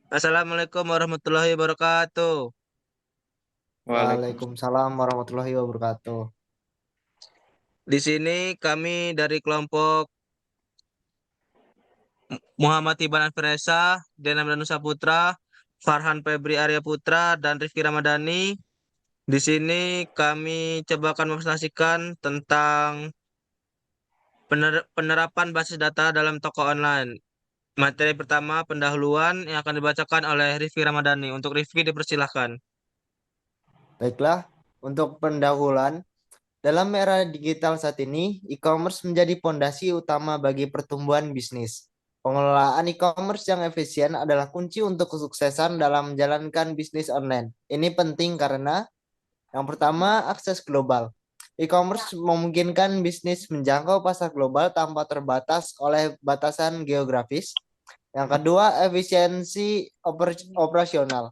Assalamualaikum warahmatullahi wabarakatuh. Waalaikumsalam. Waalaikumsalam warahmatullahi wabarakatuh. Di sini kami dari kelompok Muhammad Iban Alfiresa, Denam Danusa Putra, Farhan Febri Arya Putra, dan Rifki Ramadhani. Di sini kami coba akan mempresentasikan tentang penerapan basis data dalam toko online. Materi pertama pendahuluan yang akan dibacakan oleh Rifki Ramadhani. Untuk Rifki dipersilahkan. Baiklah, untuk pendahuluan, dalam era digital saat ini, e-commerce menjadi fondasi utama bagi pertumbuhan bisnis. Pengelolaan e-commerce yang efisien adalah kunci untuk kesuksesan dalam menjalankan bisnis online. Ini penting karena yang pertama, akses global. E-commerce memungkinkan bisnis menjangkau pasar global tanpa terbatas oleh batasan geografis. Yang kedua, efisiensi operasional.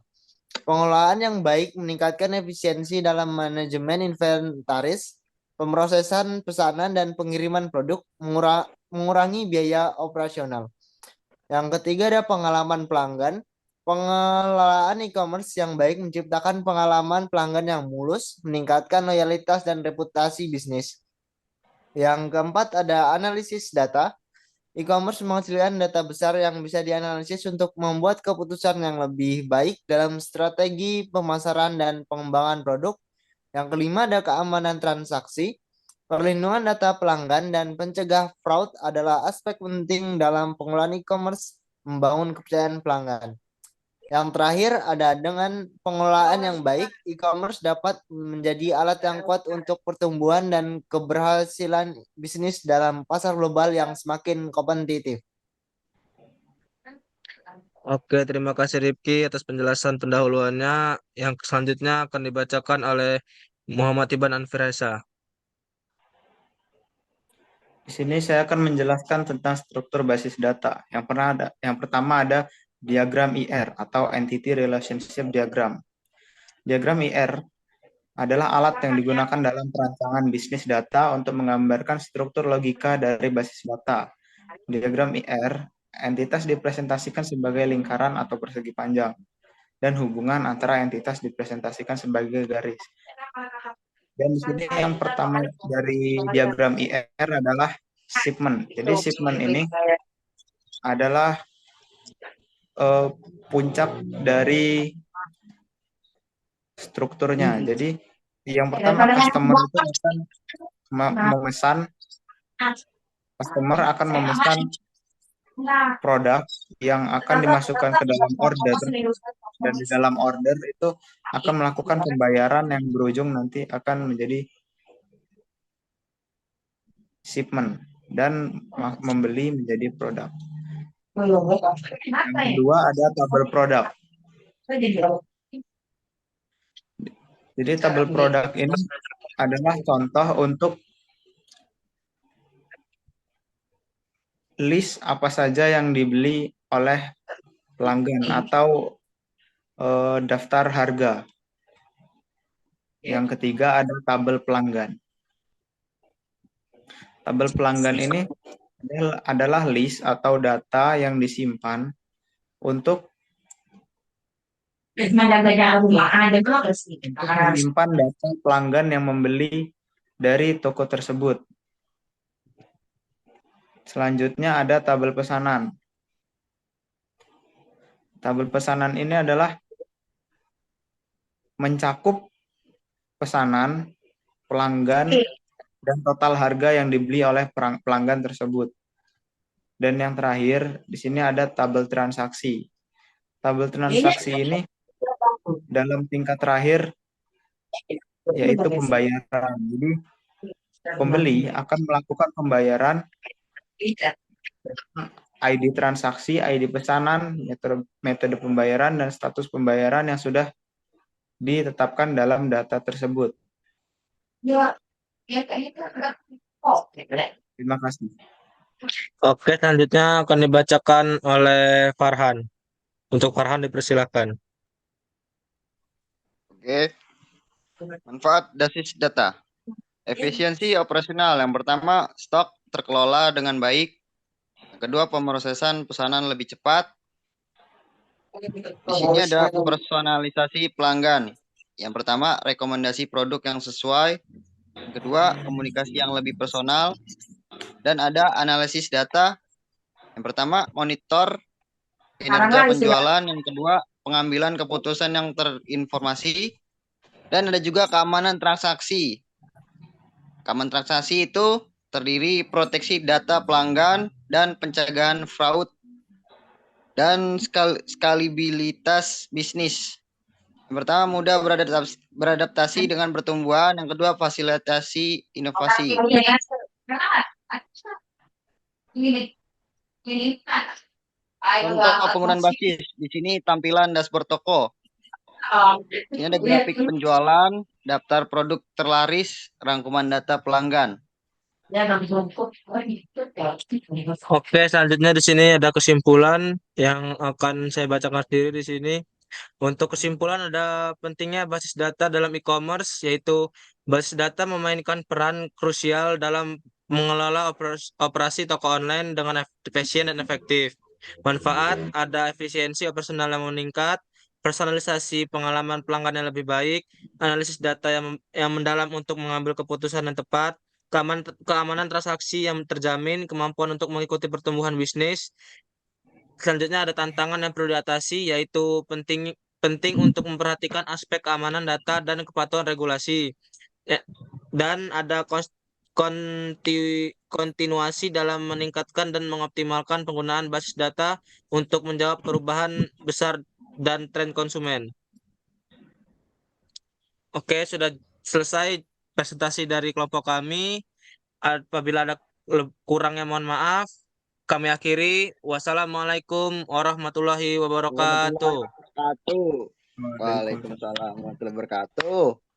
Pengelolaan yang baik meningkatkan efisiensi dalam manajemen inventaris, pemrosesan pesanan, dan pengiriman produk, mengurangi biaya operasional. Yang ketiga ada pengalaman pelanggan. Pengelolaan e-commerce yang baik menciptakan pengalaman pelanggan yang mulus, meningkatkan loyalitas dan reputasi bisnis. Yang keempat ada analisis data. E-commerce menghasilkan data besar yang bisa dianalisis untuk membuat keputusan yang lebih baik dalam strategi pemasaran dan pengembangan produk. Yang kelima ada keamanan transaksi. Perlindungan data pelanggan dan pencegah fraud adalah aspek penting dalam pengelolaan e-commerce membangun kepercayaan pelanggan. Yang terakhir ada dengan pengelolaan yang baik, e-commerce dapat menjadi alat yang kuat untuk pertumbuhan dan keberhasilan bisnis dalam pasar global yang semakin kompetitif. Oke, terima kasih Rifki atas penjelasan pendahuluannya. Yang selanjutnya akan dibacakan oleh Muhammad Iban Anfiresa. Di sini saya akan menjelaskan tentang struktur basis data. Yang pertama ada diagram IR atau Entity Relationship Diagram. Diagram IR adalah alat yang digunakan dalam perancangan bisnis data untuk menggambarkan struktur logika dari basis data. Diagram IR, entitas dipresentasikan sebagai lingkaran atau persegi panjang, dan hubungan antara entitas dipresentasikan sebagai garis. Dan di sini yang pertama dari diagram IR adalah shipment. Jadi shipment ini adalah puncak dari strukturnya. Jadi yang pertama memesan, customer akan memesan produk yang akan dimasukkan ke dalam order, dan di dalam order itu akan melakukan pembayaran yang berujung nanti akan menjadi shipment dan membeli menjadi produk. Yang kedua ada tabel produk. Jadi tabel produk ini adalah contoh untuk list apa saja yang dibeli oleh pelanggan atau daftar harga. Yang ketiga ada tabel pelanggan. Tabel pelanggan ini adalah list atau data yang disimpan untuk menyimpan data pelanggan yang membeli dari toko tersebut. Selanjutnya ada tabel pesanan. Tabel pesanan ini adalah mencakup pesanan, pelanggan, dan total harga yang dibeli oleh pelanggan tersebut. Dan yang terakhir, di sini ada tabel transaksi. Tabel transaksi ini dalam tingkat terakhir yaitu pembayaran. Jadi pembeli akan melakukan pembayaran ID transaksi, ID pesanan, metode pembayaran, dan status pembayaran yang sudah ditetapkan dalam data tersebut. Terima kasih. Oke, selanjutnya akan dibacakan oleh Farhan. Untuk Farhan dipersilahkan. Oke, manfaat basis data. Efisiensi operasional. Yang pertama, stok terkelola dengan baik. Yang kedua, pemrosesan pesanan lebih cepat. Di sini ada personalisasi pelanggan. Yang pertama, rekomendasi produk yang sesuai. Yang kedua, komunikasi yang lebih personal. Dan ada analisis data. Yang pertama, monitor kinerja penjualan. Yang kedua, pengambilan keputusan yang terinformasi. Dan ada juga keamanan transaksi. Keamanan transaksi itu terdiri proteksi data pelanggan dan pencegahan fraud dan skalabilitas bisnis. Yang pertama, mudah beradaptasi dengan pertumbuhan. Yang kedua, fasilitasi inovasi. Contoh penggunaan basis. Di sini tampilan dashboard toko. Ini ada grafik penjualan, daftar produk terlaris, rangkuman data pelanggan. Oke, selanjutnya di sini ada kesimpulan yang akan saya bacakan sendiri di sini. Untuk kesimpulan ada pentingnya basis data dalam e-commerce, yaitu basis data memainkan peran krusial dalam mengelola operasi toko online dengan efisien dan efektif. Manfaat, ada efisiensi operasional yang meningkat, personalisasi pengalaman pelanggan yang lebih baik, analisis data yang mendalam untuk mengambil keputusan yang tepat, keamanan transaksi yang terjamin, kemampuan untuk mengikuti pertumbuhan bisnis. Selanjutnya ada tantangan yang perlu diatasi, yaitu penting untuk memperhatikan aspek keamanan data dan kepatuhan regulasi. Dan ada kontinuasi dalam meningkatkan dan mengoptimalkan penggunaan basis data untuk menjawab perubahan besar dan tren konsumen. Oke, sudah selesai presentasi dari kelompok kami. Apabila ada kurangnya mohon maaf. Kami akhiri. Wassalamualaikum warahmatullahi wabarakatuh. Waalaikumsalam warahmatullahi wabarakatuh.